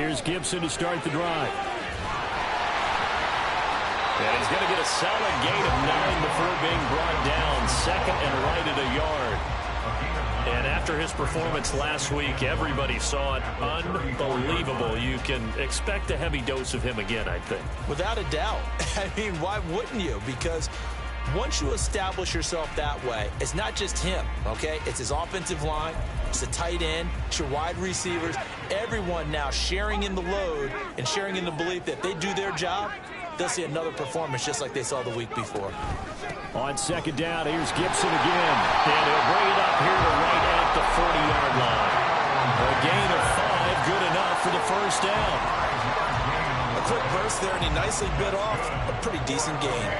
Here's Gibson to start the drive. And he's going to get a solid gain of 9 before being brought down. Second and right at a yard. And after his performance last week, everybody saw it. Unbelievable. You can expect a heavy dose of him again, I think. Without a doubt. I mean, why wouldn't you? Because once you establish yourself that way, it's not just him, okay? It's his offensive line, it's the tight end, it's your wide receivers, everyone now sharing in the load and sharing in the belief that if they do their job, they'll see another performance just like they saw the week before. On second down, here's Gibson again. And he'll bring it up here to right at the 40-yard line. A gain of 5, good enough for the first down. A quick burst there, and he nicely bit off a pretty decent gain.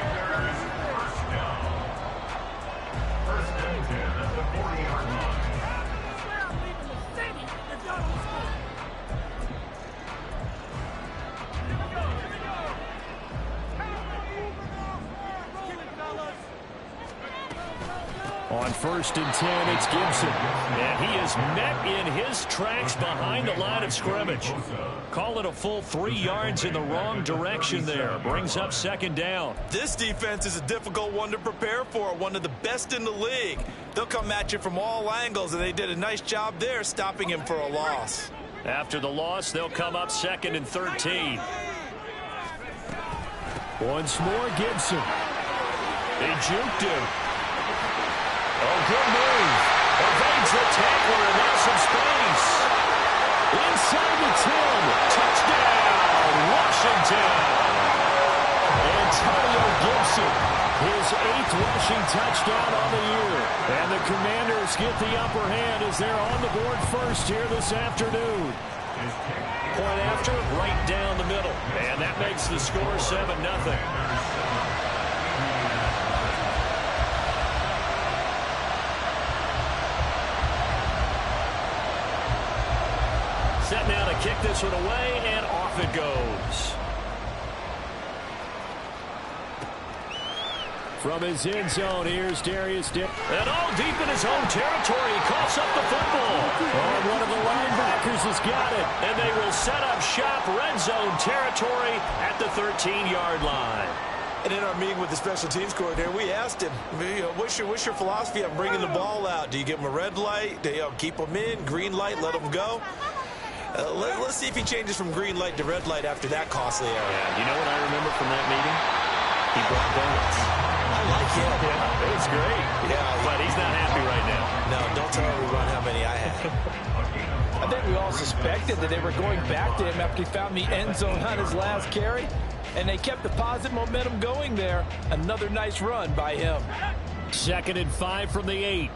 On 1st and 10, it's Gibson. And he is met in his tracks behind the line of scrimmage. Call it a full 3 yards in the wrong direction there. Brings up second down. This defense is a difficult one to prepare for, one of the best in the league. They'll come at you from all angles, and they did a nice job there stopping him for a loss. After the loss, they'll come up 2nd and 13. Once more, Gibson. They juked him. Oh, good move. Evades the tackler, and now some space. Inside the 10. Touchdown, Washington. Antonio Gibson, his 8th rushing touchdown on the year. And the Commanders get the upper hand as they're on the board first here this afternoon. Point after, right down the middle. And that makes the score 7-0. Set now to kick this one away, and off it goes. From his end zone, here's Darius Dip. And all deep in his own territory, he coughs up the football. Oh, one of the linebackers has got it. And they will set up shop, red zone territory at the 13-yard line. And in our meeting with the special teams coordinator, we asked him, what's your philosophy on bringing the ball out? Do you give them a red light? Do you keep them in? Green light, let them go? Let's see if he changes from green light to red light after that costly error. Yeah, you know what I remember from that meeting? He brought donuts. I like him. Yeah, it was great. Yeah, but he's not happy right now. No, don't tell everyone how many I had. I think we all suspected that they were going back to him after he found the end zone on his last carry, and they kept the positive momentum going there. Another nice run by him. 2nd and 5 from the 8.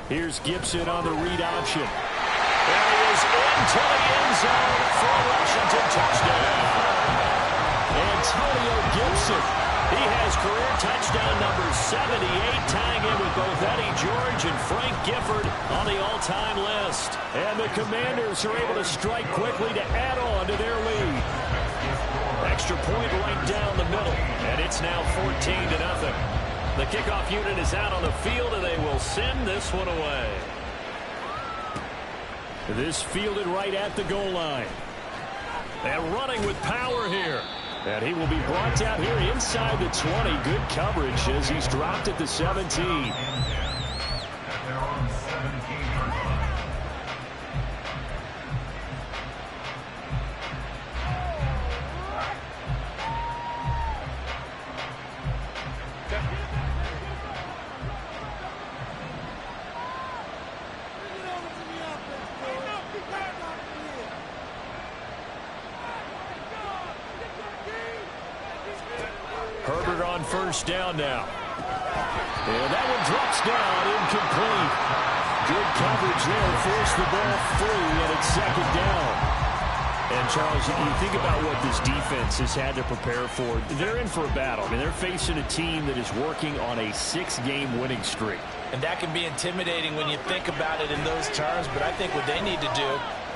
Here's Gibson on the read option. There he is into the end zone for a Washington touchdown. Antonio Gibson. He has career touchdown number 78, tying in with both Eddie George and Frank Gifford on the all-time list. And the Commanders are able to strike quickly to add on to their lead. Extra point right down the middle, and it's now 14-0. The kickoff unit is out on the field, and they will send this one away. This fielded right at the goal line. And running with power here. And he will be brought down here inside the 20. Good coverage as he's dropped at the 17. Herbert on first down now. And that one drops down, incomplete. Good coverage there, forced the ball free, and it's second down. And, Charles, you think about what this defense has had to prepare for. They're in for a battle. I mean, they're facing a team that is working on a 6-game winning streak. And that can be intimidating when you think about it in those terms, but I think what they need to do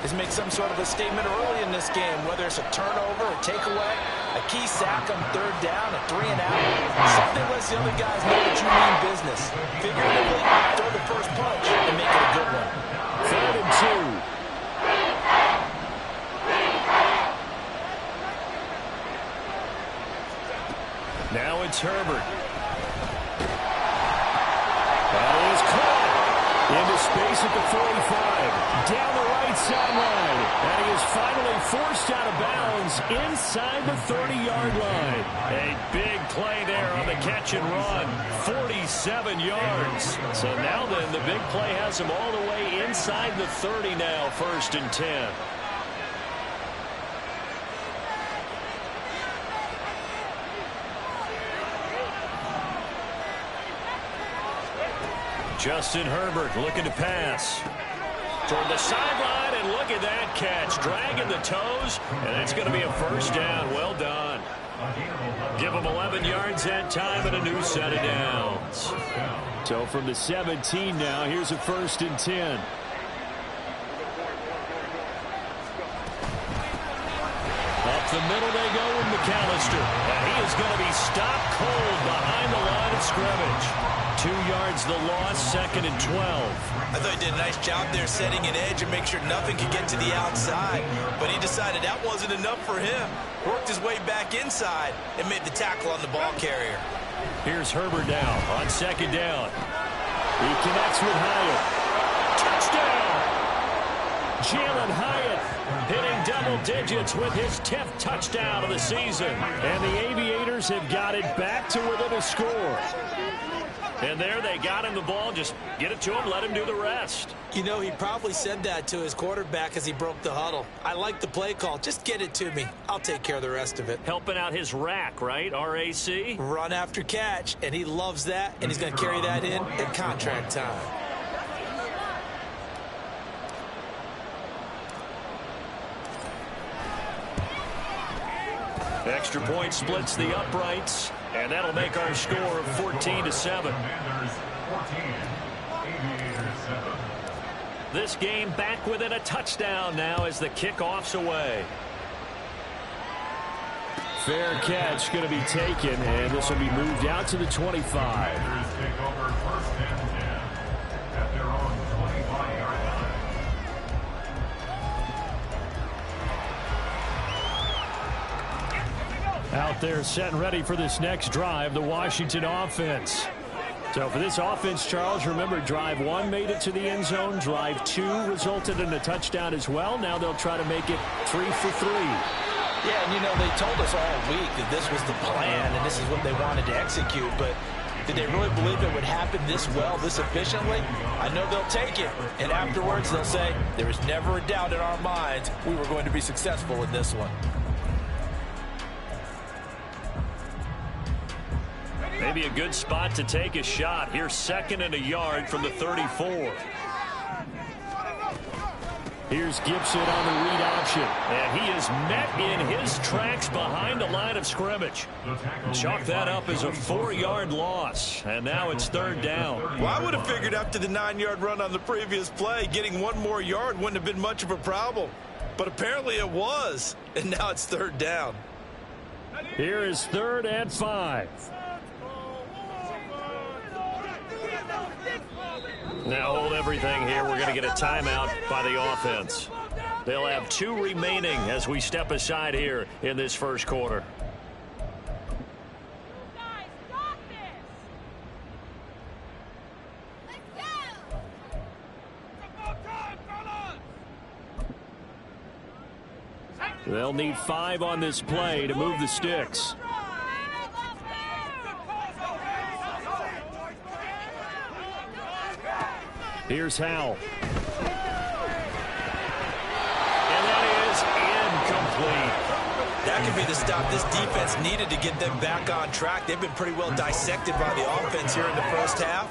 is make some sort of a statement early in this game, whether it's a turnover, a takeaway, a key sack on 3rd down, a 3-and-out. Something lets the other guys know that you mean business. Figuratively, throw the first punch and make it a good one. 3rd and It's Herbert. That is caught. Into space at the 45. Down the right sideline. And he is finally forced out of bounds inside the 30-yard line. A big play there on the catch and run. 47 yards. So now then, the big play has him all the way inside the 30 now, 1st and 10. Justin Herbert looking to pass toward the sideline, and look at that catch, dragging the toes, and it's going to be a 1st down. Well done. Give him 11 yards that time and a new set of downs. So from the 17 now, here's a 1st and 10. Up the middle they go with McAllister, and he is going to be stopped cold behind the line of scrimmage. 2 yards the loss, 2nd and 12. I thought he did a nice job there setting an edge and make sure nothing could get to the outside. But he decided that wasn't enough for him. Worked his way back inside and made the tackle on the ball carrier. Here's Herbert now on 2nd down. He connects with Hyatt. Touchdown! Jalen Hyatt hitting double digits with his 10th touchdown of the season. And the Aviators have got it back to within a score. And there they got him the ball. Just get it to him, let him do the rest. You know, he probably said that to his quarterback as he broke the huddle. I like the play call. Just get it to me. I'll take care of the rest of it. Helping out his rack, right? R-A-C? Run after catch, and he loves that, and he's going to carry that in contract time. Extra point splits the uprights, and that'll make our score of 14-7. This game back within a touchdown now as the kickoff's away. Fair catch going to be taken, and this will be moved out to the 25. Out there set and ready for this next drive, the Washington offense. So for this offense, Charles, remember, drive 1 made it to the end zone. Drive 2 resulted in a touchdown as well. Now they'll try to make it 3 for 3. Yeah, and you know, they told us all week that this was the plan and this is what they wanted to execute, but did they really believe it would happen this well, this efficiently? I know they'll take it, and afterwards they'll say, there was never a doubt in our minds we were going to be successful in this one. Maybe a good spot to take a shot. Here's 2nd and a yard from the 34. Here's Gibson on the read option. And he is met in his tracks behind the line of scrimmage. Chalk that up as a 4-yard loss. And now it's 3rd down. Well, I would have figured after the 9-yard run on the previous play, getting 1 more yard wouldn't have been much of a problem. But apparently it was. And now it's 3rd down. Here is 3rd and 5. Now hold everything here. We're going to get a timeout by the offense. They'll have 2 remaining as we step aside here in this first quarter. They'll need 5 on this play to move the sticks. Here's Howell. And that is incomplete. That could be the stop this defense needed to get them back on track. They've been pretty well dissected by the offense here in the first half.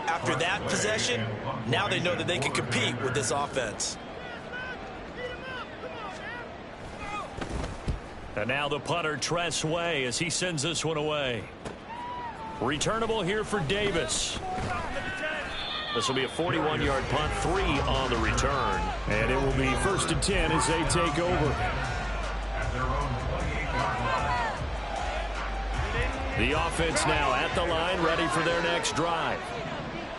After that possession, now they know that they can compete with this offense. And now the punter, Tress Way, as he sends this one away. Returnable here for Davis. This will be a 41-yard punt, 3 on the return. And it will be 1st and 10 as they take over. The offense now at the line, ready for their next drive.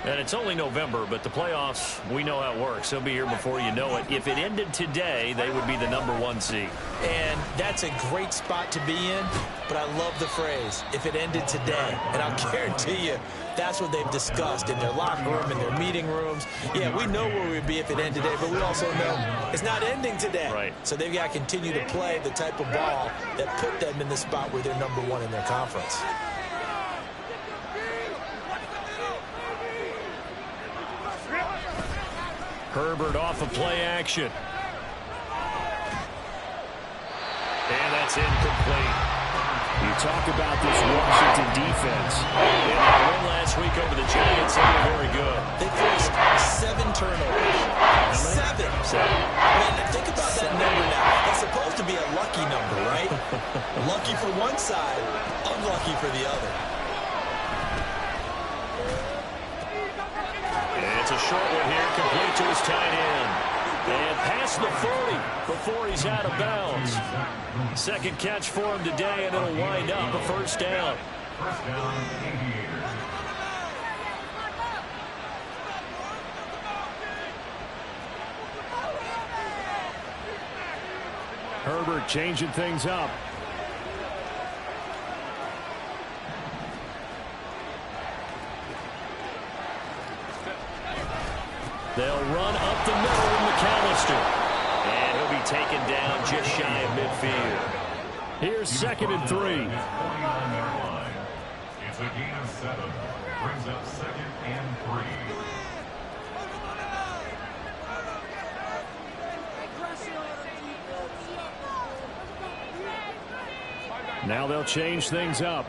And it's only November, but the playoffs, we know how it works. They'll be here before you know it. If it ended today, they would be the #1 seed. And that's a great spot to be in, but I love the phrase, if it ended today. And I'll guarantee you, that's what they've discussed in their locker room, in their meeting rooms. Yeah, we know where we'd be if it ended today, but we also know it's not ending today. Right. So they've got to continue to play the type of ball that put them in the spot where they're #1 in their conference. Herbert off of play action. And that's incomplete. You talk about this Washington defense. In that win last week over the Giants, they were very good. They forced 7 turnovers. 7. I mean, think about that number now. That's supposed to be a lucky number, right? Lucky for one side, unlucky for the other. It's a short one here, complete to his tight end. And past the 40 before he's out of bounds. Second catch for him today, and it'll wind up a first down. Herbert changing things up. They'll run up the middle with McAllister. And he'll be taken down just shy of midfield. Here's 2nd and 3. It's a gain of 7. Brings up 2nd and 3. Now they'll change things up.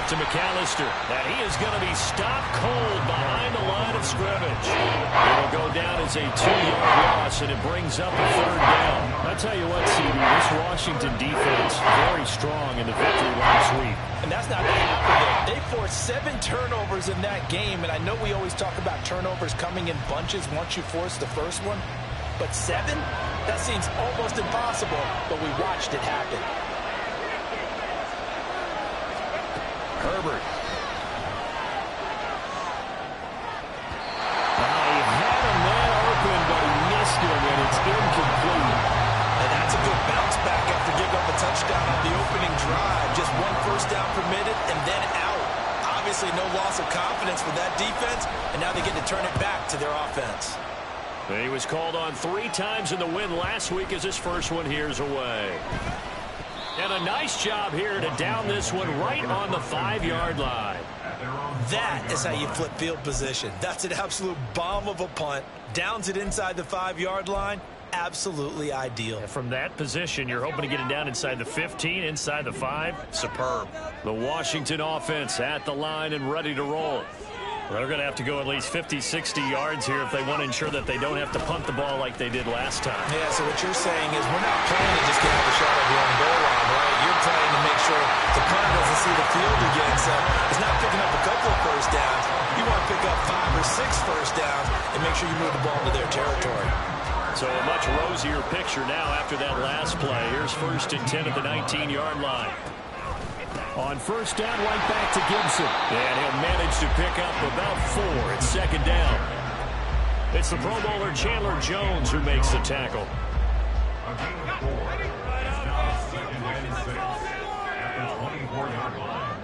To McAllister. Now he is going to be stopped cold behind the line of scrimmage. It'll go down as a 2-yard loss, and it brings up a 3rd down. I'll tell you what, CD, this Washington defense, very strong in the victory last week. And that's not going to happen. They forced 7 turnovers in that game, and I know we always talk about turnovers coming in bunches once you force the first one, but 7? That seems almost impossible, but we watched it happen. Herbert. He had a man open, but he missed him, and it's incomplete. And that's a good bounce back after giving up a touchdown on the opening drive. Just 1 first down permitted and then out. Obviously no loss of confidence for that defense, and now they get to turn it back to their offense. He was called on 3 times in the win last week as his first one here's away. And a nice job here to down this one right on the 5-yard line. That is how you flip field position. That's an absolute bomb of a punt. Downs it inside the 5-yard line. Absolutely ideal. From that position, you're hoping to get it down inside the 15, inside the 5. Superb. The Washington offense at the line and ready to roll. They're going to have to go at least 50, 60 yards here if they want to ensure that they don't have to punt the ball like they did last time. Yeah, so what you're saying is we're not playing to just get out the shot of your own goal line, right? You're playing to make sure the punter doesn't see the field again. So it's not picking up a couple of first downs. You want to pick up 5 or 6 first downs and make sure you move the ball into their territory. So a much rosier picture now after that last play. Here's 1st and 10 at the 19-yard line. On first down, right back to Gibson. And he'll manage to pick up about 4. It's 2nd down. It's the Pro Bowler Chandler Jones who makes the tackle. A gain of 4. It's now 2nd and 6 at the 24-yard line.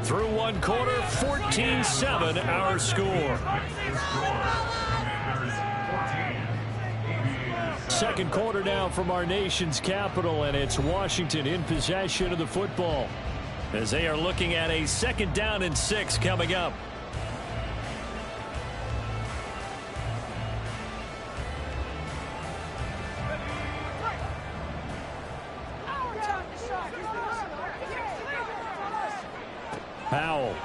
Through 1 quarter, 14-7 our score. Second quarter now from our nation's capital, and it's Washington in possession of the football as they are looking at a 2nd down and 6 coming up. Powell.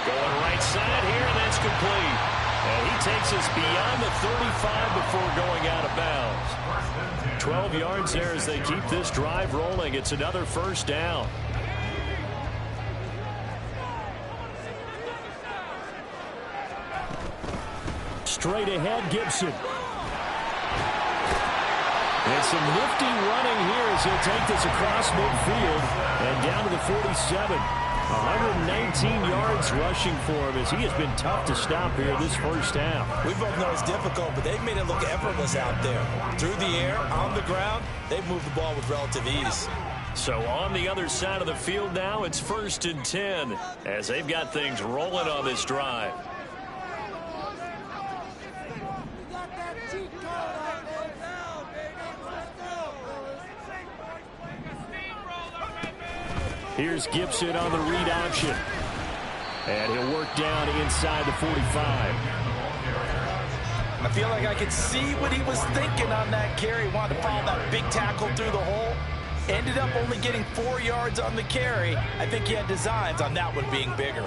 Going right side here, and that's complete. And he takes us beyond the 35 before going out of bounds. 12 yards there as they keep this drive rolling. It's another first down. Straight ahead, Gibson. And some nifty running here as he'll take this across midfield and down to the 47. 119 yards rushing for him as he has been tough to stop here this first half. We both know it's difficult, but they've made it look effortless out there. Through the air, on the ground, they've moved the ball with relative ease. So on the other side of the field now, it's 1st and 10 as they've got things rolling on this drive. Here's Gibson on the read option. And he'll work down inside the 45. I feel like I could see what he was thinking on that carry. Wanted to follow that big tackle through the hole. Ended up only getting 4 yards on the carry. I think he had designs on that one being bigger.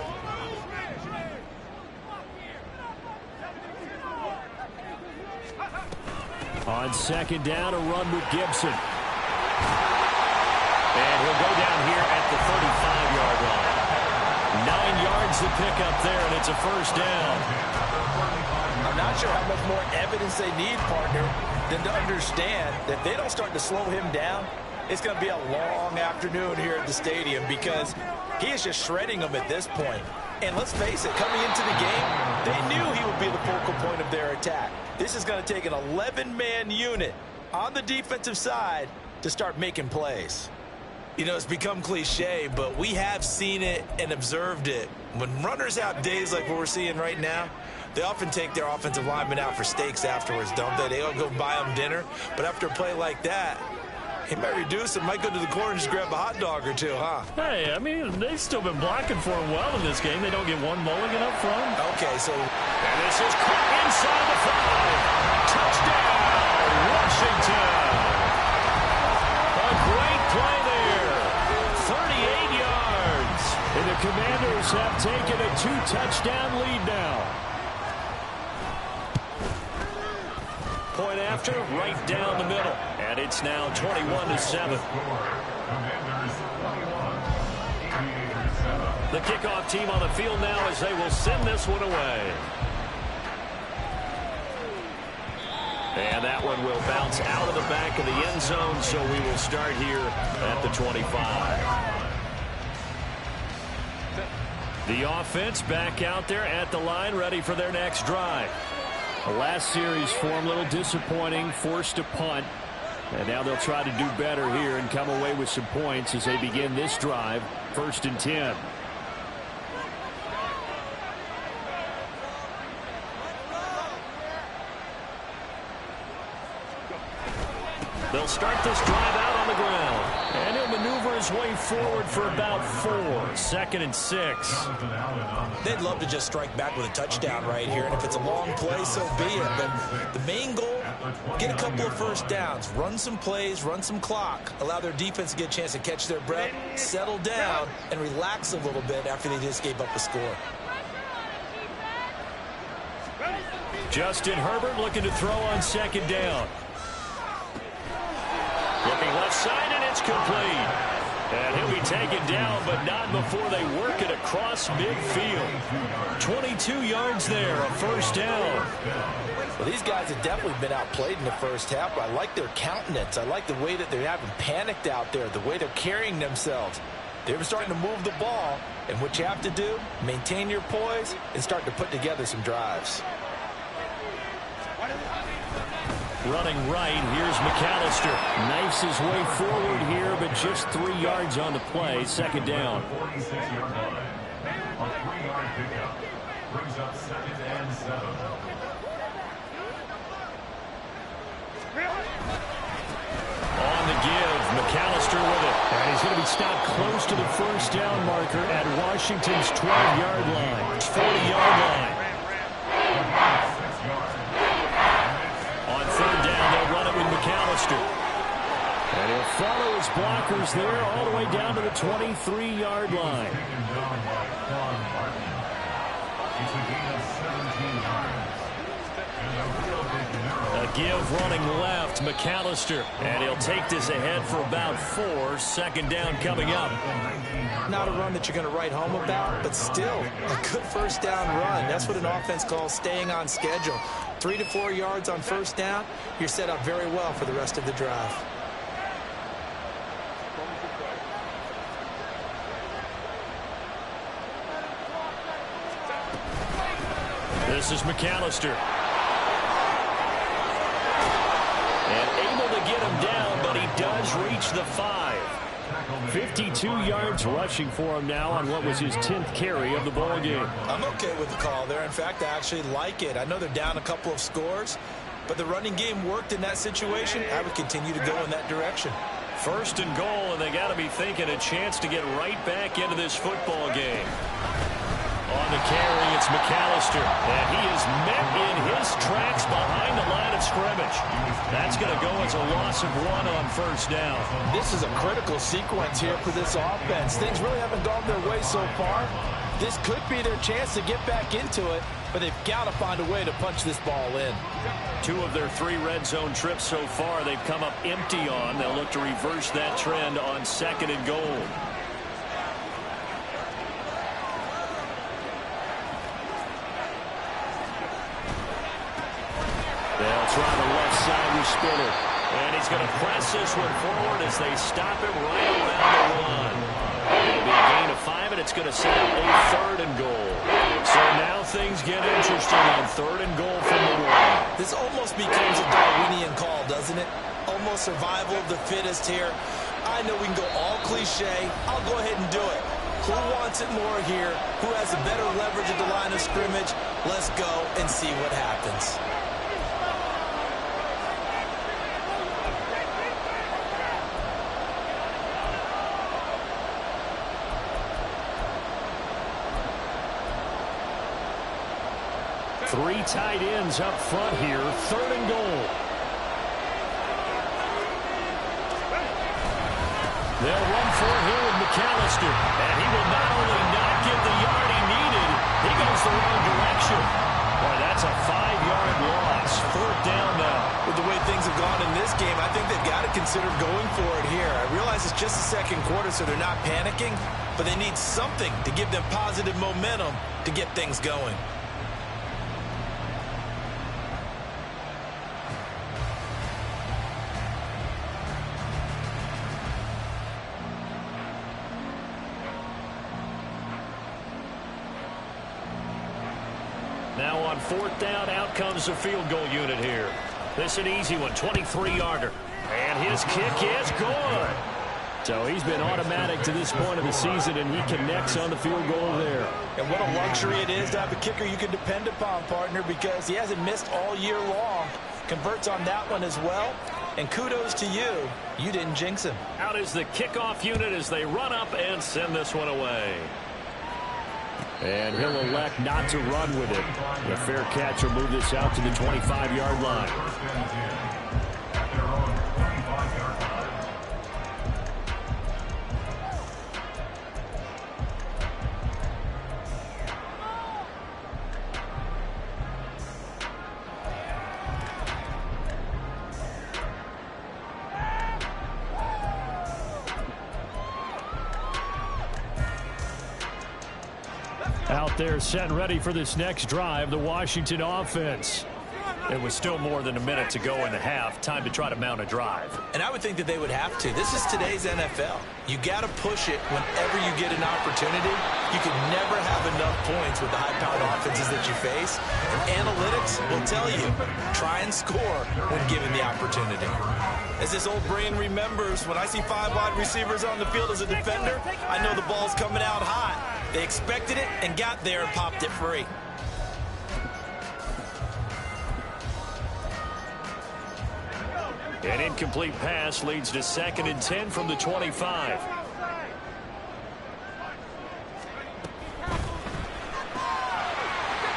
On 2nd down, a run with Gibson. And he'll go down here at the 35-yard line. 9 yards to pick up there, and it's a 1st down. I'm not sure how much more evidence they need, partner, than to understand that if they don't start to slow him down, it's going to be a long afternoon here at the stadium because he is just shredding them at this point. And let's face it, coming into the game, they knew he would be the focal point of their attack. This is going to take an 11-man unit on the defensive side to start making plays. You know, it's become cliche, but we have seen it and observed it. When runners have days like what we're seeing right now, they often take their offensive linemen out for steaks afterwards, don't they? They all go buy them dinner. But after a play like that, he might reduce it, might go to the corner and just grab a hot dog or two, huh? Hey, I mean, they've still been blocking for him well in this game. They don't get one mulligan up front. Okay, so... And this is caught inside the 5. Touchdown, Washington. A great play there. 38 yards. And the Commanders have taken a 2-touchdown lead now. Point after, right down the middle. And it's now 21-7. The kickoff team on the field now as they will send this one away. And that one will bounce out of the back of the end zone, so we will start here at the 25. The offense back out there at the line, ready for their next drive. The last series for them, a little disappointing, forced a punt. And now they'll try to do better here and come away with some points as they begin this drive, 1st and 10. They'll start this drive out on the ground. And he'll maneuver his way forward for about 4. 2nd and 6. They'd love to just strike back with a touchdown right here, and if it's a long play, so be it. But the main goal, get a couple of 1st downs, run some plays, run some clock, allow their defense to get a chance to catch their breath, settle down, and relax a little bit after they just gave up a score. Justin Herbert looking to throw on 2nd down. Looking left side, and it's complete. And he'll be taken down, but not before they work it across midfield. 22 yards there, a 1st down. Well, these guys have definitely been outplayed in the first half, but I like their countenance. I like the way that they're having panicked out there, the way they're carrying themselves. They're starting to move the ball, and what you have to do, maintain your poise and start to put together some drives. Running right, here's McAllister. Knifes his way forward here, but just 3 yards on the play. 2nd down. A 3-yard pickup brings up 2nd and 7. On the give, McAllister with it. And he's going to be stopped close to the 1st down marker at Washington's 12-yard line. 40-yard line. On 3rd down, they'll run it with McAllister. And he'll follow his blockers there all the way down to the 23-yard line. A give running left, McAllister. And he'll take this ahead for about 4. 2nd down coming up. Not a run that you're going to write home about, but still a good first down run. That's what an offense calls staying on schedule. 3 to 4 yards on first down, you're set up very well for the rest of the drive. This is McAllister. And able to get him down, but he does reach the 5. 52 yards rushing for him now on what was his 10th carry of the ball game. I'm okay with the call there. In fact, I actually like it. I know they're down a couple of scores, but the running game worked in that situation. I would continue to go in that direction. First and goal, and they got to be thinking a chance to get right back into this football game. On the carry, it's McAllister, and he is met in his tracks behind the line of scrimmage. That's going to go as a loss of 1 on first down. This is a critical sequence here for this offense. Things really haven't gone their way so far. This could be their chance to get back into it, but they've got to find a way to punch this ball in. 2 of their 3 red zone trips so far they've come up empty on. They'll look to reverse that trend on second and goal. They'll try the left side with Spinner. And he's going to press this one forward as they stop him right around the 1. It'll be a gain of 5, and it's going to set up a third and goal. So now things get interesting on third and goal from the 1. This almost becomes a Darwinian call, doesn't it? Almost survival of the fittest here. I know we can go all cliche. I'll go ahead and do it. Who wants it more here? Who has a better leverage at the line of scrimmage? Let's go and see what happens. Three tight ends up front here. Third and goal. They'll run for it here with McAllister. And he will not only not get the yard he needed, he goes the wrong direction. Boy, that's a 5-yard loss. Fourth down now. With the way things have gone in this game, I think they've got to consider going for it here. I realize it's just the second quarter, so they're not panicking, but they need something to give them positive momentum to get things going. Now on fourth down, out comes the field goal unit here. This is an easy one, 23-yarder. And his kick is good. So he's been automatic to this point of the season, and he connects on the field goal there. And what a luxury it is to have a kicker you can depend upon, partner, because he hasn't missed all year long. Converts on that one as well. And kudos to you. You didn't jinx him. Out is the kickoff unit as they run up and send this one away. And he'll elect not to run with it. The fair catch will move this out to the 25-yard line. Out there set and ready for this next drive, the Washington offense. It was still more than a minute to go in the half. Time to try to mount a drive. And I would think that they would have to. This is today's NFL. You got to push it whenever you get an opportunity. You can never have enough points with the high-powered offenses that you face. And analytics will tell you, try and score when given the opportunity. As this old brain remembers, when I see 5 wide receivers on the field as a defender, I know the ball's coming out hot. They expected it and got there and popped it free. An incomplete pass leads to 2nd and 10 from the 25.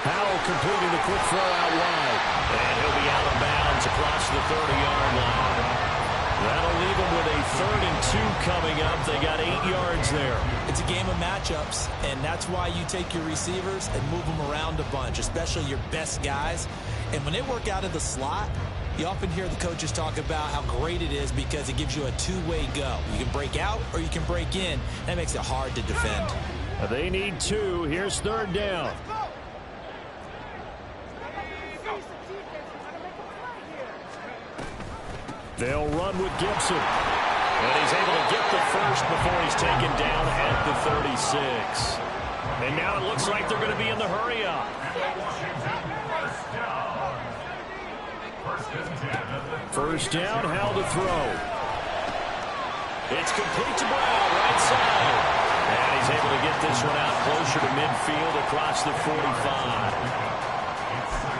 Powell completing the quick throw out wide. And he'll be out of bounds across the 30-yard line. That'll leave them with a 3rd and 2 coming up. They got 8 yards there. It's a game of matchups, and that's why you take your receivers and move them around a bunch, especially your best guys. And when they work out of the slot, You often hear the coaches talk about how great it is because it gives you a two-way go. You can break out or you can break in. That makes it hard to defend. They need 2. Here's 3rd down. They'll run with Gibson. And he's able to get the first before he's taken down at the 36. And now it looks like they're going to be in the hurry-up. First down, how to throw. It's complete to Brown, right side. And he's able to get this one out closer to midfield across the 45.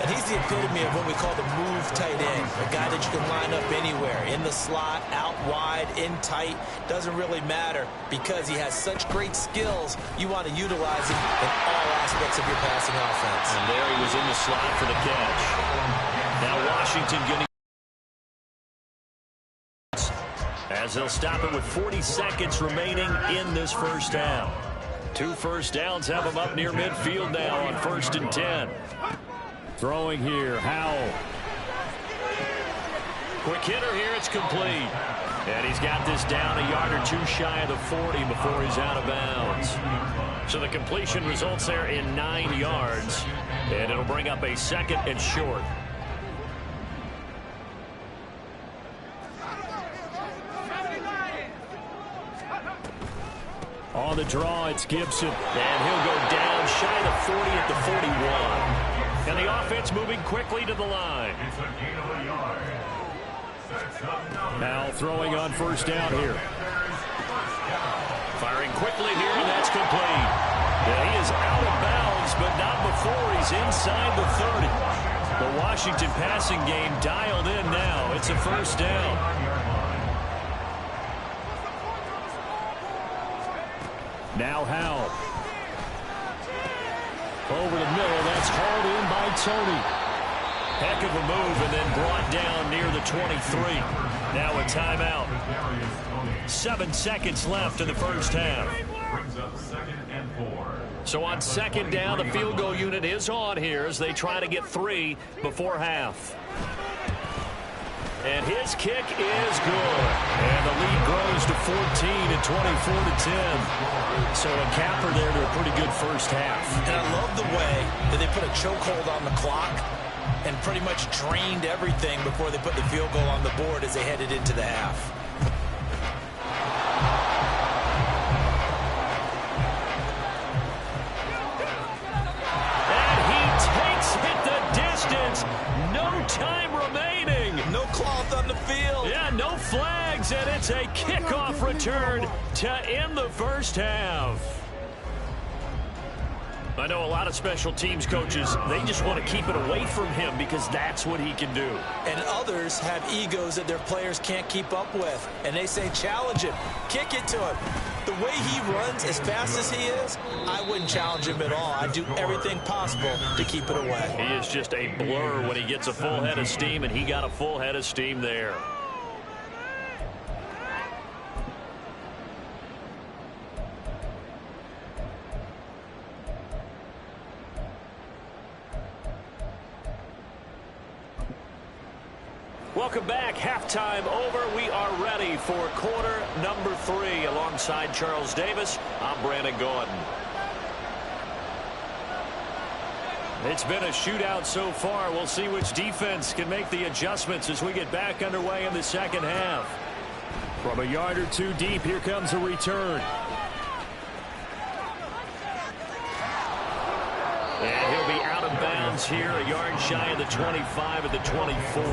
And he's the epitome of what we call the move tight end, a guy that you can line up anywhere, in the slot, out wide, in tight, doesn't really matter because he has such great skills. You want to utilize him in all aspects of your passing offense. And there he was in the slot for the catch. Now Washington getting as they'll stop it with 40 seconds remaining in this first down. 2 first downs have them up near midfield now on 1st and 10. Throwing here, Howell. Quick hitter here, it's complete. And he's got this down a yard or 2 shy of the 40 before he's out of bounds. So the completion results there in 9 yards. And it'll bring up a 2nd and short. On the draw, it's Gibson. And he'll go down shy of the 40 at the 41. And the offense moving quickly to the line. Now throwing on first down here. Firing quickly here, and that's complete. Yeah, he is out of bounds, but not before he's inside the 30. The Washington passing game dialed in now. It's a first down. Now Howell. Over the middle, that's hauled in by Tony. Heck of a move and then brought down near the 23. Now a timeout. 7 seconds left in the first half. So on 2nd down, the field goal unit is on here as they try to get 3 before half. And his kick is good. And the lead grows to 14 and 24-10. So a capper there to a pretty good first half. And I love the way that they put a chokehold on the clock and pretty much drained everything before they put the field goal on the board as they headed into the half. And he takes it the distance. No time remaining. No cloth on the field. Yeah, no flags, and it's a kickoff return to end the first half. I know a lot of special teams coaches, they just want to keep it away from him because that's what he can do. And others have egos that their players can't keep up with. And they say, challenge him, kick it to him. The way he runs as fast as he is, I wouldn't challenge him at all. I'd do everything possible to keep it away. He is just a blur when he gets a full head of steam, and he got a full head of steam there. Welcome back. Halftime over. We are ready for quarter number 3. Alongside Charles Davis, I'm Brandon Gordon. It's been a shootout so far. We'll see which defense can make the adjustments as we get back underway in the second half. From a yard or 2 deep, here comes a return. And he'll be out of bounds here, a yard shy of the 25 at the 24.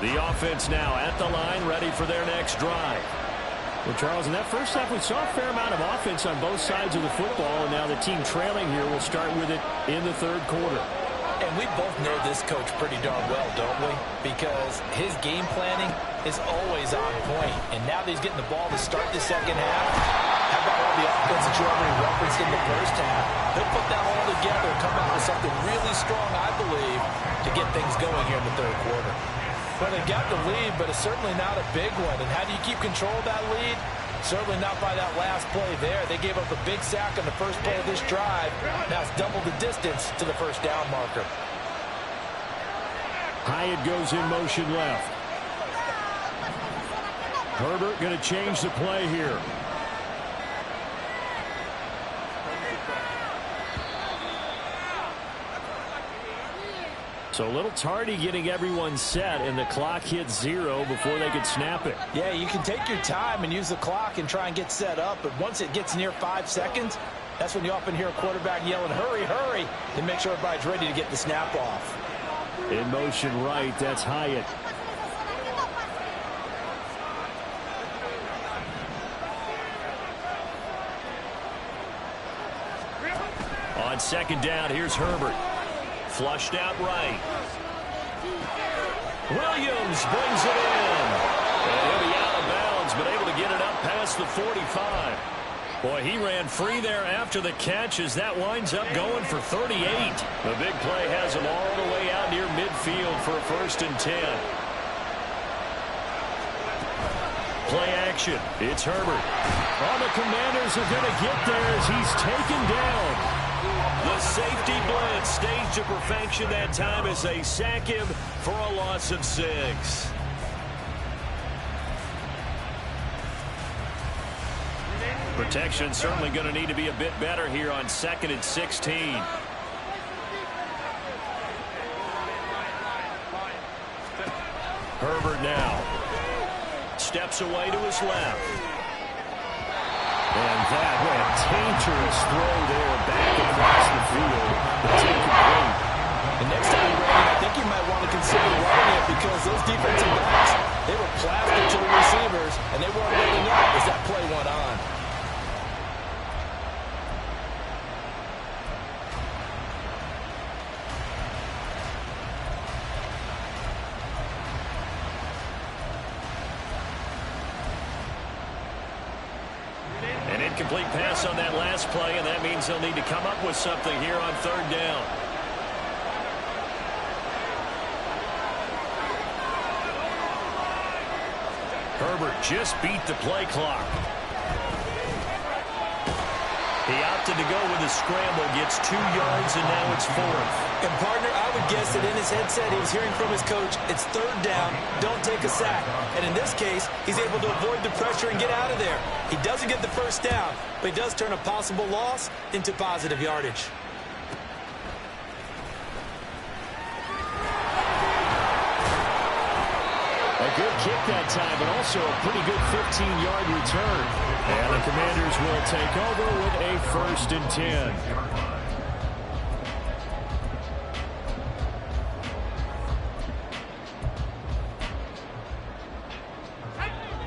The offense now at the line, ready for their next drive. Well, Charles, in that first half, we saw a fair amount of offense on both sides of the football, and now the team trailing here will start with it in the third quarter. And we both know this coach pretty darn well, don't we? Because his game planning is always on point. And now that he's getting the ball to start the second half, how about all the offense that you already referenced in the first half? He'll put that all together and come out with something really strong, I believe, to get things going here in the third quarter. Well, they got the lead, but it's certainly not a big one. And how do you keep control of that lead? Certainly not by that last play there. They gave up a big sack on the first play of this drive. Now it's double the distance to the first down marker. Hyatt goes in motion left. Herbert going to change the play here. So a little tardy getting everyone set, and the clock hits 0 before they could snap it. Yeah, you can take your time and use the clock and try and get set up, but once it gets near 5 seconds, that's when you often hear a quarterback yelling, hurry, hurry, to make sure everybody's ready to get the snap off. In motion right, that's Hyatt. On second down, here's Herbert. Flushed out right. Williams brings it in. And he'll be out of bounds, but able to get it up past the 45. Boy, he ran free there after the catch as that winds up going for 38. The big play has him all the way out near midfield for a 1st and 10. Play action. It's Herbert. Oh, the Commanders are going to get there as he's taken down. The safety blitz staged to perfection that time as they sack him for a loss of 6. Protection certainly going to need to be a bit better here on 2nd and 16. Herbert now steps away to his left. And that went dangerous throw there back across the field. It's incomplete. The next time, Brandon, I think you might want to consider running it because those defensive backs, they were plastered to the receivers, and they weren't waiting up as that play went on. Incomplete pass on that last play, and that means they'll need to come up with something here on 3rd down. Herbert just beat the play clock. He opted to go with a scramble, gets 2 yards, and now it's 4th. And, partner, I would guess that in his headset he was hearing from his coach, it's 3rd down, don't take a sack. And in this case, he's able to avoid the pressure and get out of there. He doesn't get the 1st down, but he does turn a possible loss into positive yardage. A good kick that time, but also a pretty good 15-yard return. And the Commanders will take over with a 1st and 10.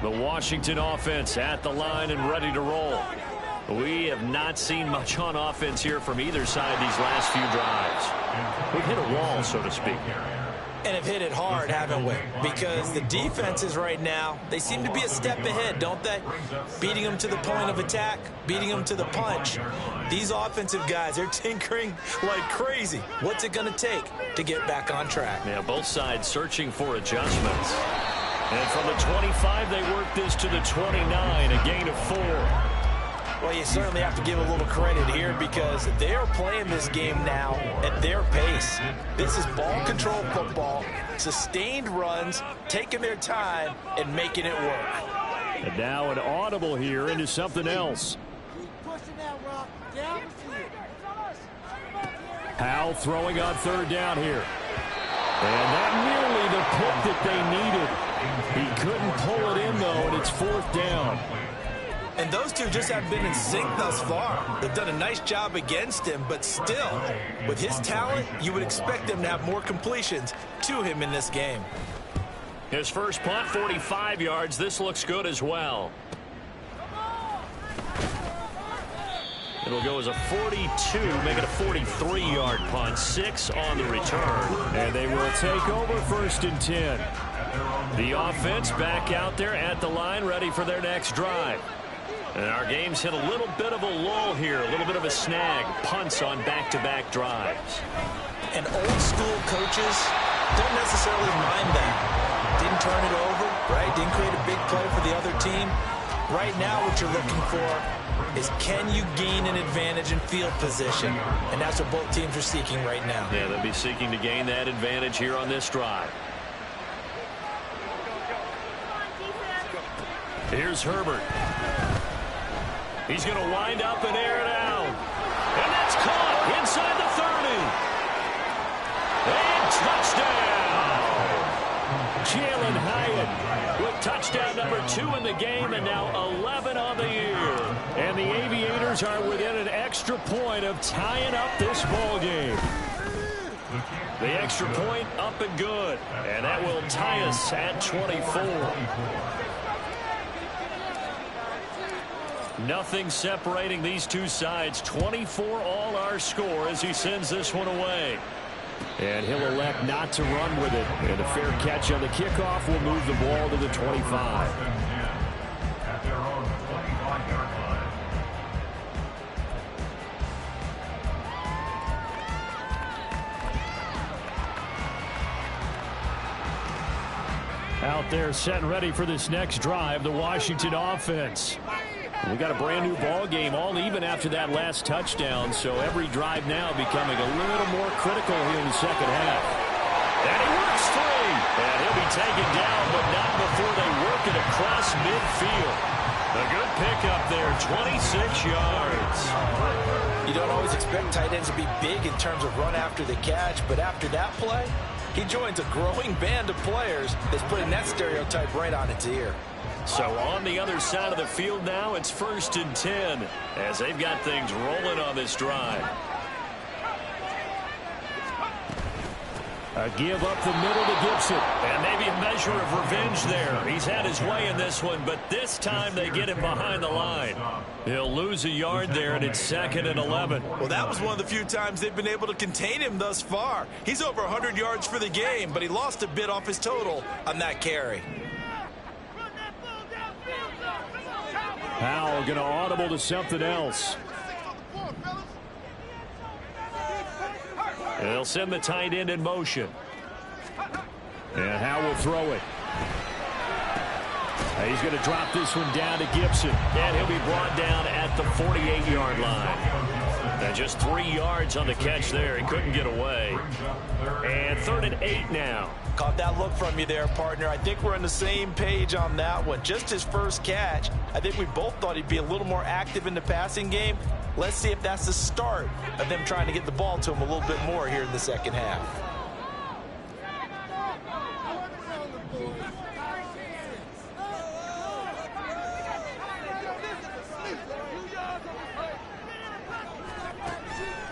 The Washington offense at the line and ready to roll. We have not seen much on offense here from either side these last few drives. We've hit a wall, so to speak. And have hit it hard, haven't we? Because the defenses right now, they seem to be a step ahead, don't they? Beating them to the point of attack, beating them to the punch. These offensive guys, they're tinkering like crazy. What's it going to take to get back on track? Yeah, both sides searching for adjustments. And from the 25, they work this to the 29, a gain of 4. Well, you certainly have to give a little credit here because they are playing this game now at their pace. This is ball control football, sustained runs, taking their time and making it work. And now an audible here into something else. Powell throwing on 3rd down here. And that nearly the pick that they needed. He couldn't pull it in, though, and it's 4th down. And those two just haven't been in sync thus far. They've done a nice job against him, but still, with his talent, you would expect them to have more completions to him in this game. His first punt, 45 yards. This looks good as well. It'll go as a 42, make it a 43-yard punt. 6 on the return. And they will take over 1st and 10. The offense back out there at the line, ready for their next drive. And our game's hit a little bit of a lull here, a little bit of a snag. Punts on back-to-back drives. And old-school coaches don't necessarily mind that. Didn't turn it over, right? Didn't create a big play for the other team. Right now what you're looking for is can you gain an advantage in field position? And that's what both teams are seeking right now. Yeah, they'll be seeking to gain that advantage here on this drive. Here's Herbert. He's going to wind up and air it out. And that's caught inside the 30. And touchdown. Jalen Hyatt with touchdown number 2 in the game and now 11 on the year. And the Aviators are within an extra point of tying up this ball game. The extra point up and good. And that will tie us at 24. Nothing separating these two sides. 24 all our score as he sends this one away. And he'll elect not to run with it. And a fair catch on the kickoff will move the ball to the 25. At their own 25-yard line. Out there set and ready for this next drive, the Washington offense. We got a brand new ball game, all even after that last touchdown, so every drive now becoming a little more critical here in the second half. And he works free. And he'll be taken down, but not before they work it across midfield. A good pickup there, 26 yards. You don't always expect tight ends to be big in terms of run after the catch, but after that play, he joins a growing band of players that's putting that stereotype right on its ear. So on the other side of the field now, it's 1st and 10 as they've got things rolling on this drive. A give up the middle to Gibson. And maybe a measure of revenge there. He's had his way in this one, but this time they get him behind the line. He'll lose a yard there, and it's 2nd and 11. Well, that was one of the few times they've been able to contain him thus far. He's over 100 yards for the game, but he lost a bit off his total on that carry. Powell going to audible to something else. And they'll send the tight end in motion. And Howell will throw it. He's going to drop this one down to Gibson. And he'll be brought down at the 48-yard line. And just 3 yards on the catch there. He couldn't get away. And 3rd and 8 now. Caught that look from you there, partner. I think we're on the same page on that one. Just his first catch. I think we both thought he'd be a little more active in the passing game. Let's see if that's the start of them trying to get the ball to him a little bit more here in the second half.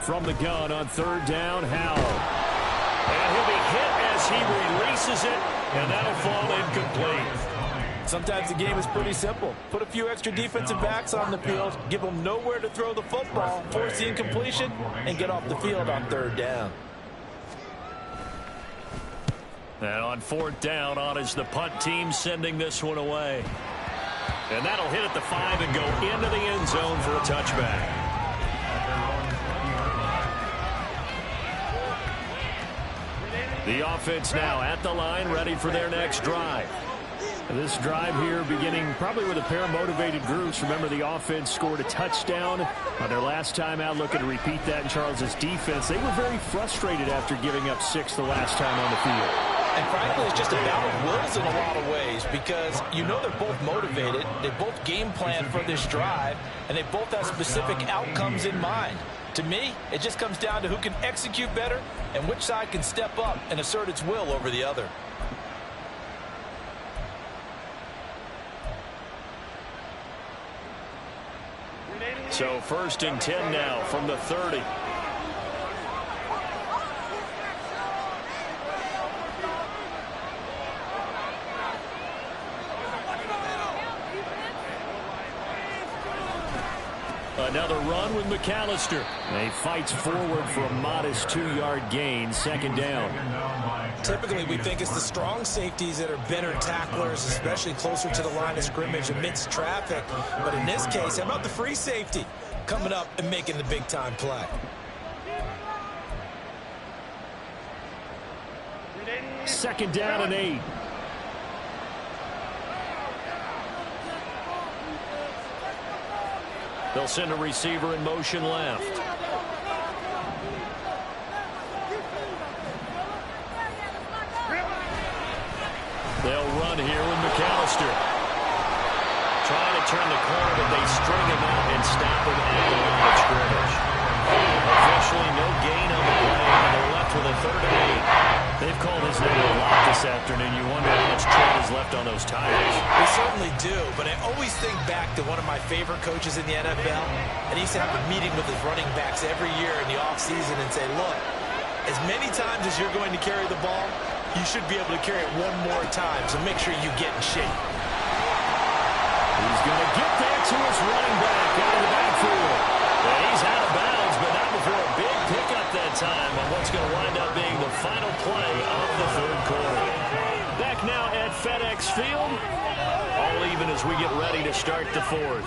From the gun on 3rd down, Howell. And he'll be hit as he releases it, and that'll fall incomplete. Sometimes the game is pretty simple. Put a few extra defensive backs on the field, give them nowhere to throw the football, force the incompletion, and get off the field on 3rd down. And on 4th down, on is the punt team sending this one away. And that'll hit at the 5 and go into the end zone for a touchback. The offense now at the line, ready for their next drive. This drive here beginning probably with a pair of motivated groups. Remember, the offense scored a touchdown on their last time out, looking to repeat that in Charles's defense. They were very frustrated after giving up 6 the last time on the field. And frankly, it's just a battle of wills in a lot of ways because you know they're both motivated, they both game plan for this drive, and they both have specific outcomes in mind. To me, it just comes down to who can execute better and which side can step up and assert its will over the other. So 1st and 10 now from the 30. Another run with McAllister. He fights forward for a modest 2-yard gain, 2nd down. Typically, we think it's the strong safeties that are better tacklers, especially closer to the line of scrimmage amidst traffic. But in this case, how about the free safety coming up and making the big-time play? Second down and 8. They'll send a receiver in motion left. They'll run here with McAllister. Trying to turn the corner, but they string him out and stop him at the line of scrimmage. Officially, no gain on the play, and they're left with a 3rd and 8. They've called his name a lot this afternoon. You wonder how much tread is left on those tires. They certainly do, but I always think back to one of my favorite coaches in the NFL, and he used to have a meeting with his running backs every year in the offseason and say, look, as many times as you're going to carry the ball, you should be able to carry it one more time, so make sure you get in shape. He's going to get that to his running back out of the backfield. And he's out of bounds, but not before a big pickup that time on what's going to wind up being the final play of the 3rd quarter. Back now at FedEx Field. All even as we get ready to start the 4th.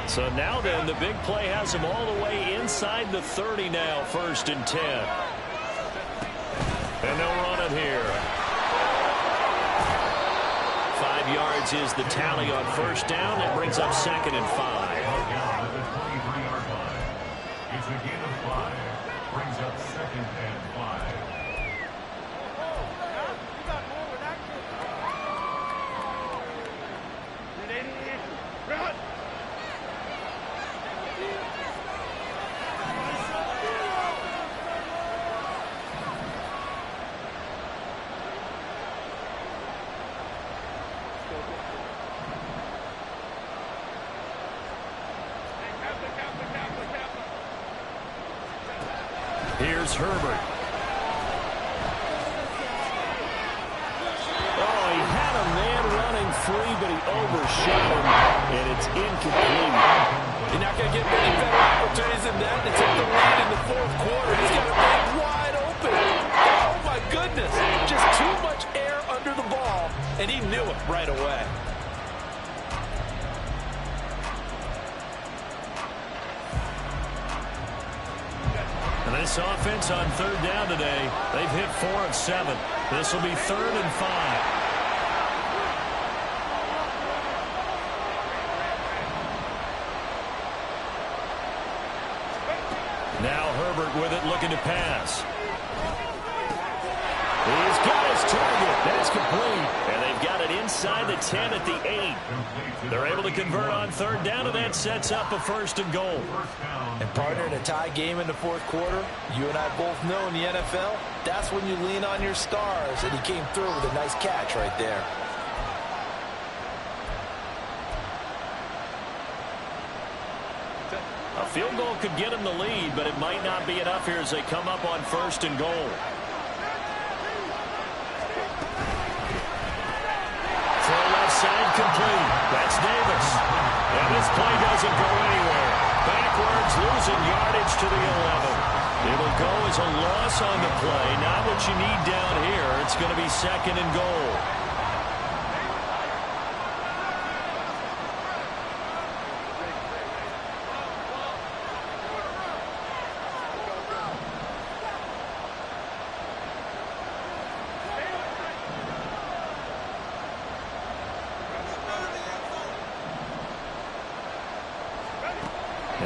So now then, the big play has him all the way inside the 30 now, 1st and 10. And they'll run it here. 5 yards is the tally on 1st down. That brings up 2nd and 5. It's a gain of 5. Brings up 2nd and 5. Here's Herbert. Oh, he had a man running free, but he overshot him, and it's incomplete. You're not going to get many better opportunities than that to take the lead in the 4th quarter. He's got a man wide open. Oh, my goodness. Just too much air under the ball, and he knew it right away. This offense on 3rd down today, they've hit 4 of 7. This will be 3rd and 5. Now Herbert with it, looking to pass. He's got his target. That's complete. And they've got it inside the 10 at the 8. They're able to convert on 3rd down, and that sets up a 1st and goal. And partner, in a tie game in the 4th quarter, you and I both know in the NFL, that's when you lean on your stars, and he came through with a nice catch right there. A field goal could get him the lead, but it might not be enough here as they come up on 1st and goal. Throw left side complete. That's Davis. And this play doesn't go anywhere. Backwards, losing yardage to the 11. It'll go as a loss on the play. Not what you need down here. It's going to be 2nd and goal.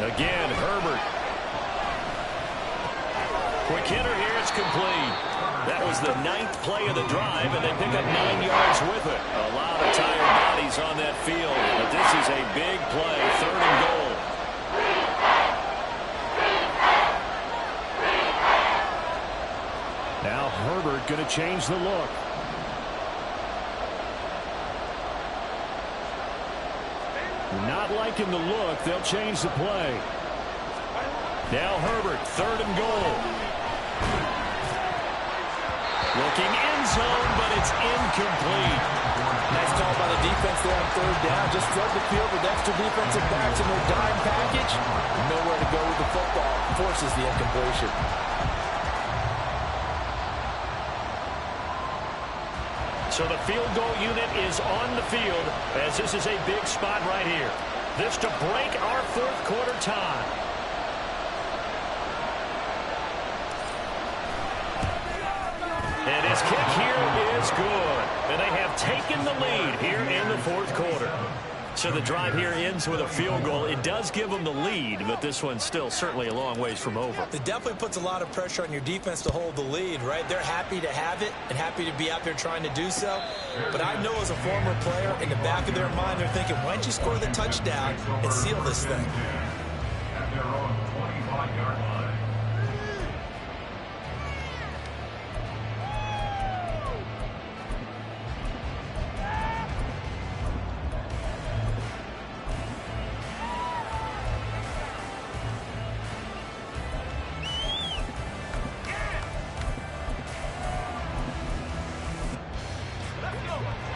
Again, Herbert. Quick hitter here, it's complete. That was the 9th play of the drive, and they pick up 9 yards with it. A lot of tired bodies on that field, but this is a big play, 3rd and goal. Now Herbert going to change the look. Not liking the look. They'll change the play. Now Herbert, 3rd and goal. Looking end zone, but it's incomplete. Nice call by the defense there on 3rd down. Just flood the field with extra defensive backs in their dime package. Nowhere to go with the football. forces the incompletion. So the field goal unit is on the field as this is a big spot right here. This to break our fourth quarter tie. And his kick here is good. And they have taken the lead here in the fourth quarter. So the drive here ends with a field goal. It does give them the lead, but this one's still certainly a long ways from over. It definitely puts a lot of pressure on your defense to hold the lead, right? They're happy to have it and happy to be out there trying to do so. But I know as a former player, in the back of their mind, they're thinking, why don't you score the touchdown and seal this thing? At their own 25-yard line.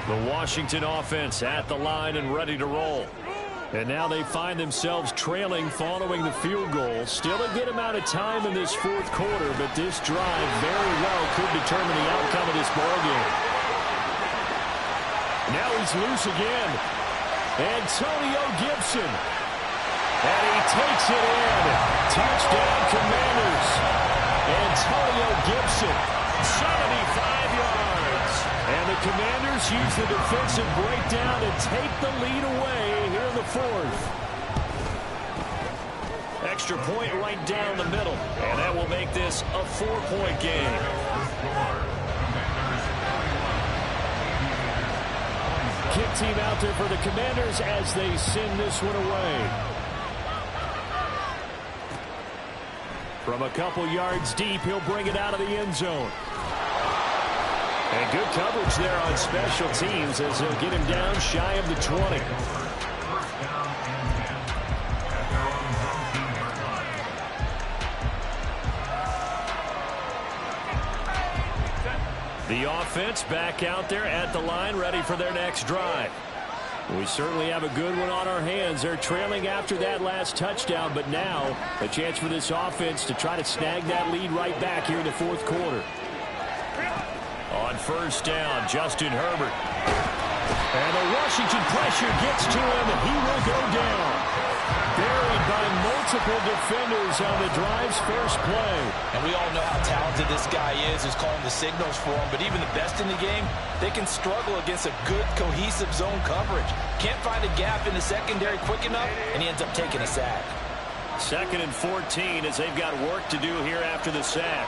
The Washington offense at the line and ready to roll. And now they find themselves trailing following the field goal. Still a good amount of time in this fourth quarter, but this drive very well could determine the outcome of this ballgame. Now he's loose again. Antonio Gibson. And he takes it in. Touchdown, Commanders. Antonio Gibson, 75 yards. And the Commanders use the defensive breakdown to take the lead away here in the fourth. Extra point right down the middle. And that will make this a 4-point game. Kick team out there for the Commanders as they send this one away. From a couple yards deep, he'll bring it out of the end zone. And good coverage there on special teams as they'll get him down shy of the 20. The offense back out there at the line, ready for their next drive. We certainly have a good one on our hands. They're trailing after that last touchdown, but now a chance for this offense to try to snag that lead right back here in the fourth quarter. On first down, Justin Herbert. And the Washington pressure gets to him, and he will go down. Buried by multiple defenders on the drive's first play. And we all know how talented this guy is who's calling the signals for him. But even the best in the game, they can struggle against a good, cohesive zone coverage. Can't find a gap in the secondary quick enough, and he ends up taking a sack. 2nd and 14 as they've got work to do here after the sack.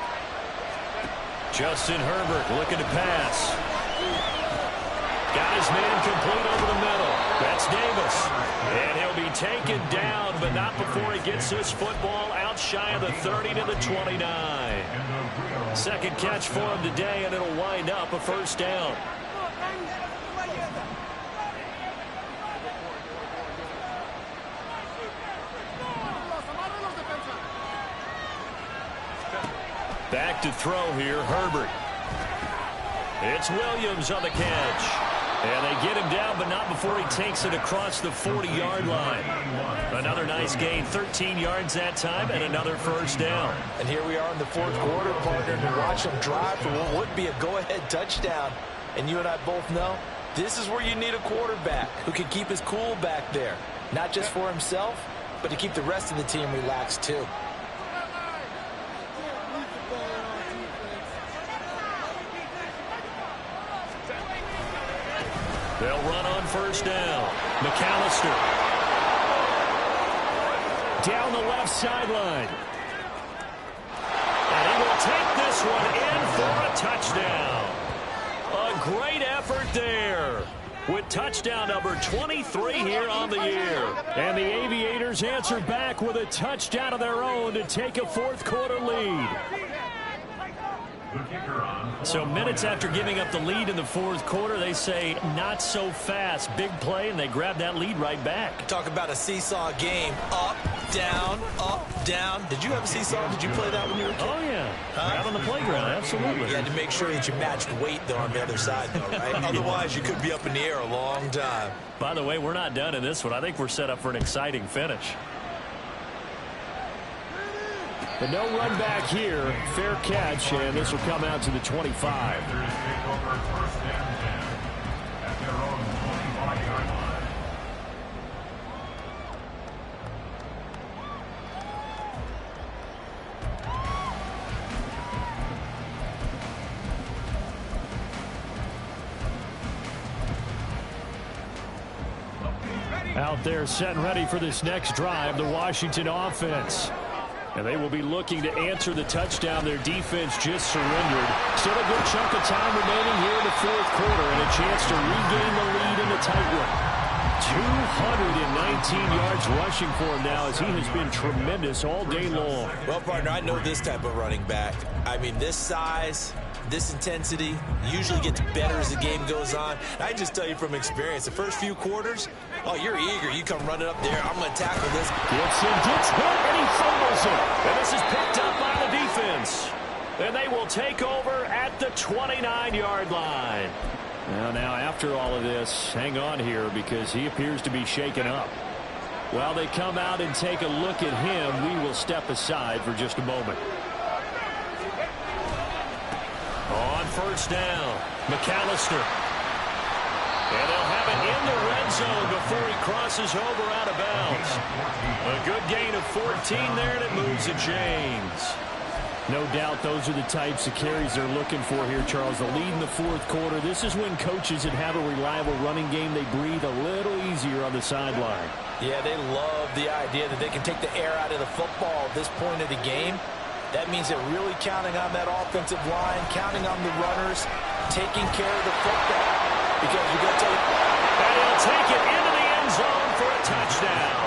Justin Herbert looking to pass. Got his man complete over the middle. That's Davis. And he'll be taken down, but not before he gets this football out shy of the 30 to the 29. Second catch for him today, and it'll wind up a first down. Back to throw here, Herbert. It's Williams on the catch. And they get him down, but not before he takes it across the 40-yard line. Another nice gain, 13 yards that time, and another first down. And here we are in the fourth quarter, partner, to watch them drive for what would be a go-ahead touchdown. And you and I both know this is where you need a quarterback who can keep his cool back there. Not just for himself, but to keep the rest of the team relaxed, too. They'll run on first down. McAllister. Down the left sideline. And he will take this one in for a touchdown. A great effort there. With touchdown number 23 here on the year. And the Aviators answer back with a touchdown of their own to take a fourth quarter lead. So minutes after giving up the lead in the fourth quarter, they say not so fast. Big play, and they grab that lead right back. Talk about a seesaw game. Up, down, up, down. Did you have a seesaw? Did you play that when you were a kid? Oh, yeah. Out on the playground, absolutely. You had to make sure that you matched weight, though, on the other side, though, right? Otherwise, you could be up in the air a long time. By the way, we're not done in this one. I think we're set up for an exciting finish. But no run back here. Fair catch, and this will come out to the 25. Out there set and ready for this next drive, the Washington offense. And they will be looking to answer the touchdown their defense just surrendered. Still a good chunk of time remaining here in the fourth quarter and a chance to regain the lead in the tight one. 219 yards rushing for him now as he has been tremendous all day long. Well, partner, I know this type of running back. I mean, this size, this intensity usually gets better as the game goes on. I just tell you from experience, the first few quarters, oh, you're eager. You come running up there. I'm going to tackle this. Gibson gets hit, and he fumbles it. And this is picked up by the defense. And they will take over at the 29-yard line. Now, after all of this, hang on here because he appears to be shaken up. While they come out and take a look at him, we will step aside for just a moment. On first down, McAllister. And they'll have it in the red zone before he crosses over out of bounds. A good gain of 14 there, and it moves the chains. No doubt those are the types of carries they're looking for here, Charles. The lead in the fourth quarter. This is when coaches that have a reliable running game, they breathe a little easier on the sideline. Yeah, they love the idea that they can take the air out of the football at this point of the game. That means they're really counting on that offensive line, counting on the runners, taking care of the football. Because you're going to take... And he'll take it into the end zone for a touchdown.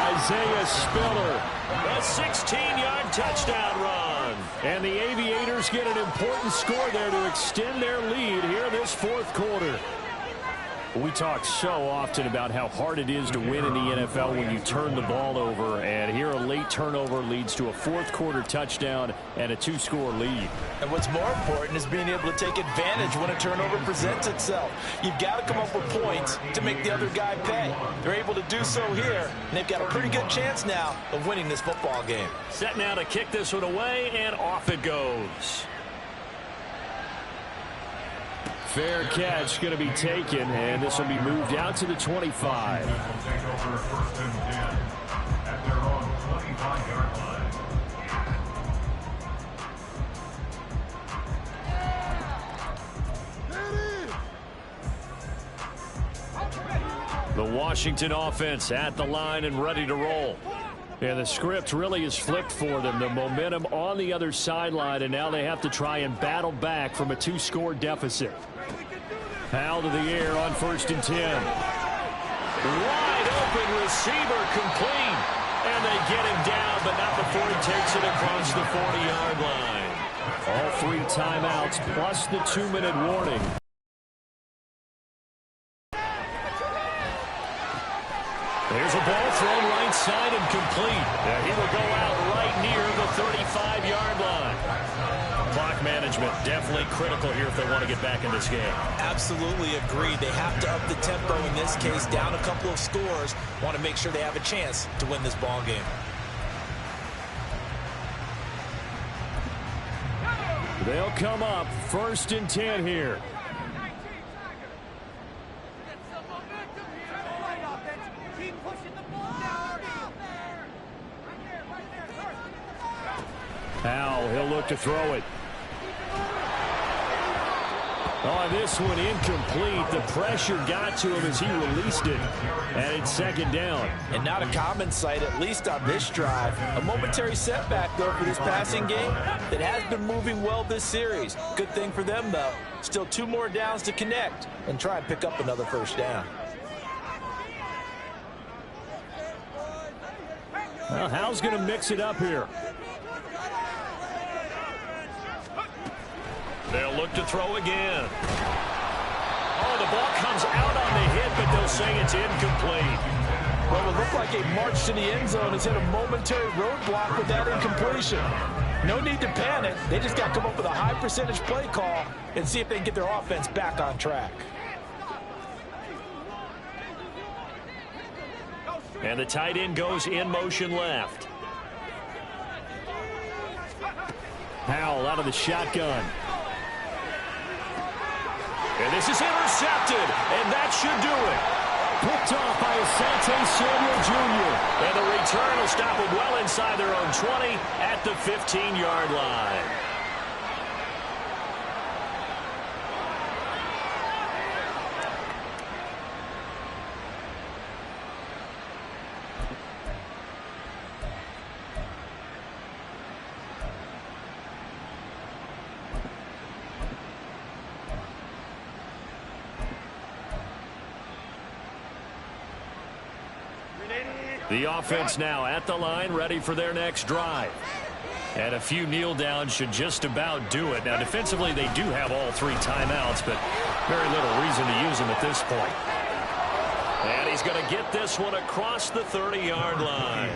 Isaiah Spiller. A 16-yard touchdown run. And the Aviators get an important score there to extend their lead here this fourth quarter. We talk so often about how hard it is to win in the NFL when you turn the ball over, and here a late turnover leads to a fourth quarter touchdown and a two-score lead. And what's more important is being able to take advantage when a turnover presents itself. You've got to come up with points to make the other guy pay. They're able to do so here, and they've got a pretty good chance now of winning this football game. Set now to kick this one away, and off it goes. Fair catch going to be taken, and this will be moved out to the 25. The Washington offense at the line and ready to roll. And the script really is flipped for them. The momentum on the other sideline, and now they have to try and battle back from a two-score deficit. Foul to the air on 1st and 10. Wide open receiver complete. And they get him down, but not before he takes it across the 40-yard line. All 3 timeouts plus the 2-minute warning. There's a ball thrown right side and complete. He will go out right near the 35-yard line. Clock management definitely critical here if they want to get back in this game. Absolutely agreed. They have to up the tempo in this case, down a couple of scores. Want to make sure they have a chance to win this ball game. They'll come up 1st and 10 here. Powell, he'll look to throw it. Oh, this one incomplete. The pressure got to him as he released it. And it's 2nd down. And not a common sight, at least on this drive. A momentary setback, though, for this passing game that has been moving well this series. Good thing for them, though. Still 2 more downs to connect and try and pick up another 1st down. Well, Howell's going to mix it up here. They'll look to throw again. Oh, the ball comes out on the hit, but they'll say it's incomplete. Well, it looked like a march to the end zone has hit a momentary roadblock with that incompletion. No need to panic. They just got to come up with a high percentage play call and see if they can get their offense back on track. And the tight end goes in motion left. Powell out of the shotgun. And this is intercepted, and that should do it. Picked off by Asante Samuel Jr. And the return will stop them well inside their own 20 at the 15-yard line. The offense now at the line, ready for their next drive. And a few kneel downs should just about do it. Now, defensively, they do have all 3 timeouts, but very little reason to use them at this point. And he's going to get this one across the 30-yard line.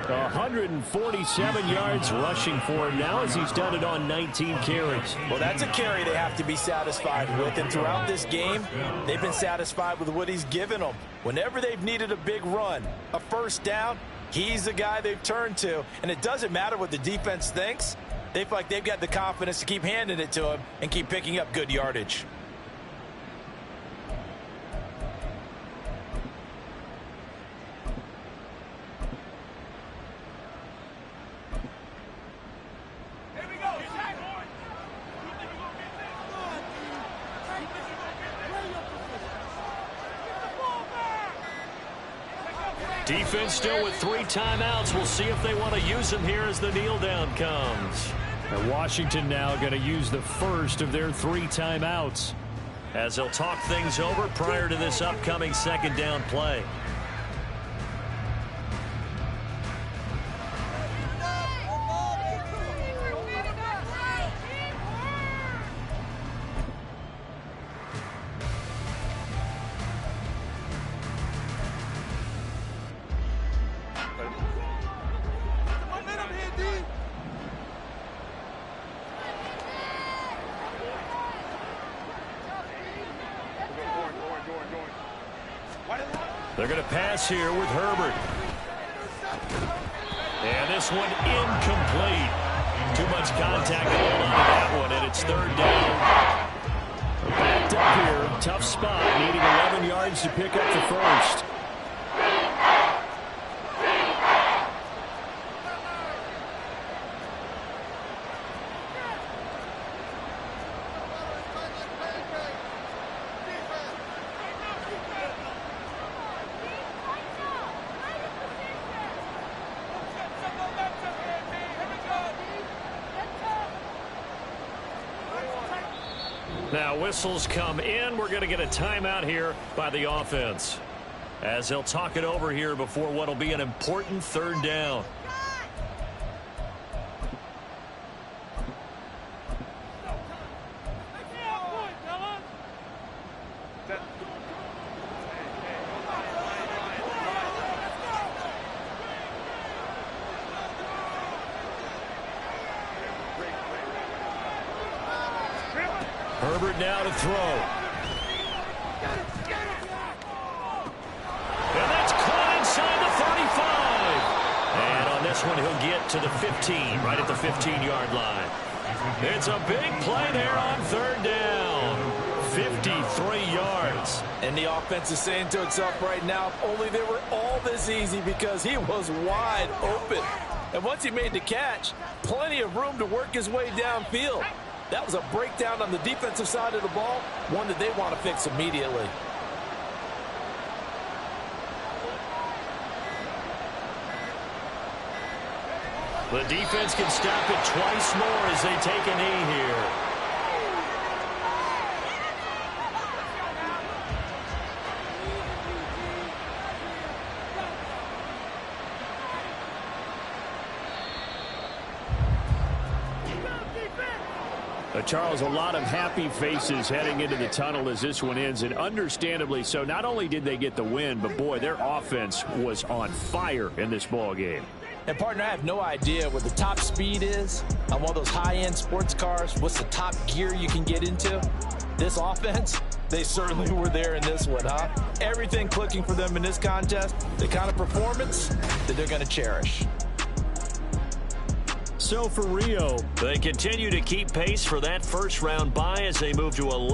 147 yards rushing for him now as he's done it on 19 carries. Well, that's a carry they have to be satisfied with. And throughout this game, they've been satisfied with what he's given them. Whenever they've needed a big run, a first down, he's the guy they've turned to. And it doesn't matter what the defense thinks. They feel like they've got the confidence to keep handing it to him and keep picking up good yardage. Defense still with 3 timeouts. We'll see if they want to use them here as the kneel down comes. And Washington now going to use the first of their 3 timeouts as they'll talk things over prior to this upcoming second down play. They're going to pass here with Herbert. And this one incomplete. Too much contact to hold on to that one, and it's 3rd down. Backed up here, tough spot, needing 11 yards to pick up the first. Now whistles come in. We're going to get a timeout here by the offense as they'll talk it over here before what will be an important 3rd down. Herbert now to throw. And that's caught inside the 35. And on this one, he'll get to the 15, right at the 15-yard line. It's a big play there on 3rd down. 53 yards. And the offense is saying to itself right now, if only they were all this easy, because he was wide open. And once he made the catch, plenty of room to work his way downfield. That was a breakdown on the defensive side of the ball, one that they want to fix immediately. The defense can stop it twice more as they take a knee here. Charles, a lot of happy faces heading into the tunnel as this one ends, and understandably so. Not only did they get the win, but boy, their offense was on fire in this ball game. And partner, I have no idea what the top speed is on one of those high-end sports cars. What's the top gear you can get into? This offense, they certainly were there in this one, huh? Everything clicking for them in this contest, the kind of performance that they're going to cherish. so for Rio. They continue to keep pace for that first round bye as they move to 11.